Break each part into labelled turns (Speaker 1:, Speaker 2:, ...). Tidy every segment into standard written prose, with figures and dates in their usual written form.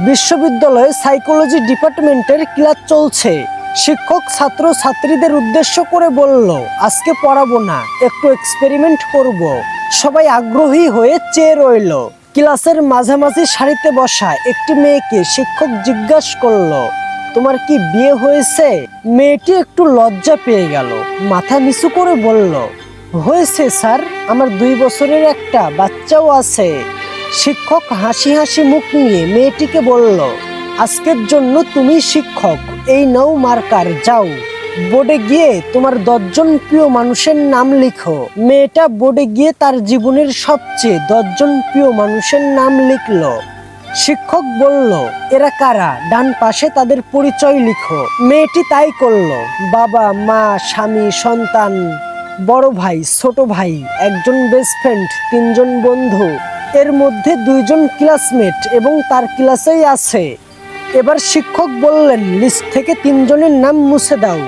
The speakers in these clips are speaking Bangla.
Speaker 1: বিশ্ববিদ্যালয়ে সাইকোলজি ডিপার্টমেন্টের ক্লাস চলছে। শিক্ষক ছাত্র ছাত্রীদের উদ্দেশ্য করে বলল, আজকে পড়াবো না, একটু এক্সপেরিমেন্ট করব। সবাই আগ্রহী হয়ে চেয়ে রইল। ক্লাসের মাঝামাঝি সারিতে বসা একটি মেয়েকে শিক্ষক জিজ্ঞাসা করলো, তোমার কি বিয়ে হয়েছে? মেয়েটি একটু লজ্জা পেয়ে গেল, মাথা নিচু করে বলল, হয়েছে স্যার, আমার 2 বছরের একটা বাচ্চাও আছে। শিক্ষক হাসি হাসি মুখ নিয়ে মেয়েটিকে বলল, আজকের জন্য তুমি শিক্ষক, এই নাও মার্কার, যাও বোর্ডে গিয়ে তোমার 10 জন প্রিয় মানুষের নাম লিখো। মেয়েটা বোর্ডে গিয়ে তার জীবনের সবচেয়ে 10 জন প্রিয় মানুষের নাম লিখলো। শিক্ষক বলল, এরা কারা? ডান পাশে তাদের পরিচয় লিখো। মেয়েটি তাই করলো। বাবা, মা, স্বামী, সন্তান, বড় ভাই, ছোট ভাই, একজন বেস্ট ফ্রেন্ড, 3 জন বন্ধু, এর মধ্যে 2 জন ক্লাসমেট এবং তার ক্লাসেই আছে। এবার শিক্ষক বললেন, লিস্ট থেকে 3 জনের নাম মুছে দাও।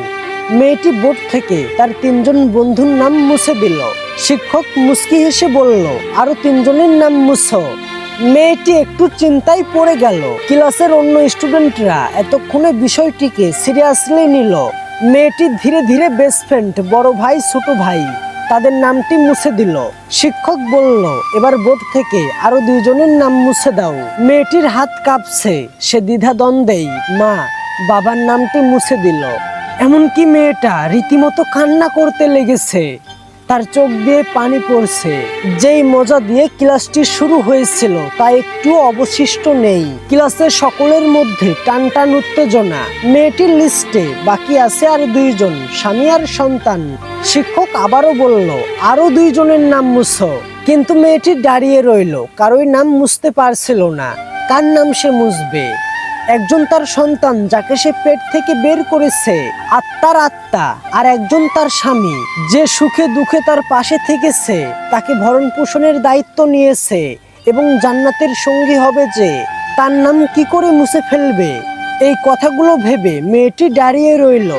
Speaker 1: মেয়েটি বোর্ড থেকে তার 3 জন বন্ধুর নাম মুছে দিল। শিক্ষক মুচকি হেসে বলল, আরো 3 জনের নাম মুছো। মেয়েটি একটু চিন্তায় পড়ে গেল। ক্লাসের অন্য স্টুডেন্টরা এতক্ষণে বিষয়টিকে সিরিয়াসলি নিল। মেয়েটি ধীরে ধীরে বেস্ট ফ্রেন্ড, বড় ভাই, ছোট ভাই, তাদের নামটি মুছে দিল। শিক্ষক বলল, এবার বোর্ড থেকে আরো 2 জনের নাম মুছে দাও। মেয়েটির হাত কাঁপছে, সে দ্বিধাদ্বন্দ্বেই মা, বাবার নামটি মুছে দিল। এমনকি মেয়েটা রীতিমতো কান্না করতে লেগেছে, তার চোখ দিয়ে পানি পড়ছে। যেই মজা দিয়ে ক্লাসটি শুরু হয়েছিল তা একটু অবশিষ্ট নেই। ক্লাসের সকলের মধ্যে টানটান উত্তেজনা। মেয়েটির লিস্টে বাকি আছে আর 2 জন, স্বামী আর সন্তান। শিক্ষক আবারও বলল, আরো 2 জনের নাম মুছো। কিন্তু মেয়েটি দাঁড়িয়ে রইল, কারোই নাম মুছতে পারছিল না। কার নাম সে মুছবে? একজন তার সন্তান, যাকে সে পেট থেকে বের করেছে, আত্মার আত্মা, আর একজন তার স্বামী, যে সুখে দুঃখে তার পাশে থেকেছে, তাকে ভরণ পোষণের দায়িত্ব নিয়েছে এবং জান্নাতের সঙ্গী হবে, যে তার নাম কি করে মুছে ফেলবে? এই কথাগুলো ভেবে মেয়েটি দাঁড়িয়ে রইল।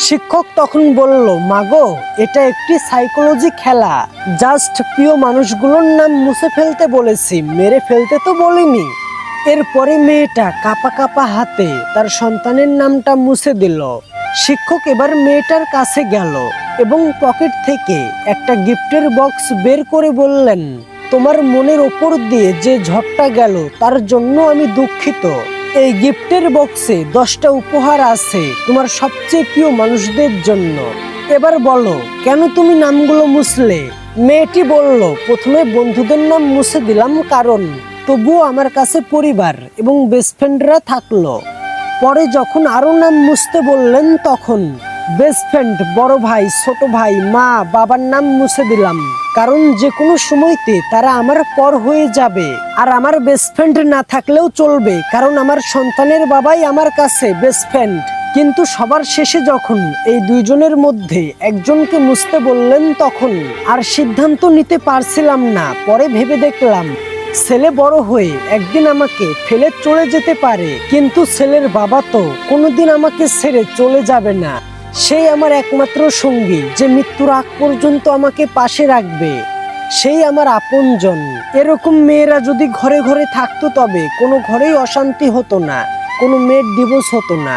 Speaker 1: শিক্ষক তখন বলল, মাগো, এটা একটি সাইকোলজি খেলা, জাস্ট প্রিয় মানুষগুলোর নাম মুছে ফেলতে বলেছি, মেরে ফেলতে তো বলিনি। এরপরে মেয়েটা কাঁপা কাঁপা হাতে তার সন্তানের নামটা মুছে দিল। শিক্ষক এবার মেয়েটার কাছে গেল এবং পকেট থেকে একটা গিফটের বক্স বের করে বললেন, তোমার মনের ওপর দিয়ে যে ঝড়টা গেল তার জন্য আমি দুঃখিত। এই গিফটের বক্সে 10টা উপহার আছে তোমার সবচেয়ে প্রিয় মানুষদের জন্য। এবার বলো, কেন তুমি নামগুলো মুছলে? মেয়েটি বলল, প্রথমে বন্ধুদের নাম মুছে দিলাম, কারণ তবুও আমার কাছে পরিবার এবং বেস্ট ফ্রেন্ডরা থাকলো। পরে যখন আরো নাম মুছতে বললেন, তখন বেস্ট ফ্রেন্ড, বড় ভাই, ছোট ভাই, মা, বাবার নাম মুছে দিলাম, কারণ যে কোনো সময়তে তারা আমার পর হয়ে যাবে। আর আমার বেস্ট ফ্রেন্ড না থাকলেও চলবে, কারণ আমার সন্তানের বাবাই আমার কাছে বেস্ট ফ্রেন্ড। কিন্তু সবার শেষে যখন এই 2 জনের মধ্যে একজনকে মুছতে বললেন, তখন আর সিদ্ধান্ত নিতে পারছিলাম না। পরে ভেবে দেখলাম, ছেলে বড় হয়ে একদিন আমাকে ফেলে চলে যেতে পারে, কিন্তু ছেলের বাবা তো কোনোদিন আমাকে ছেড়ে চলে যাবে না। সেই আমার একমাত্র সঙ্গী, যে মৃত্যুর আগ পর্যন্ত আমাকে পাশে রাখবে, সেই আমার আপনজন। এরকম মেয়েরা যদি ঘরে ঘরে থাকতো, তবে কোনো ঘরেই অশান্তি হতো না, কোনো মেয়ের ডিভোর্স হতো না।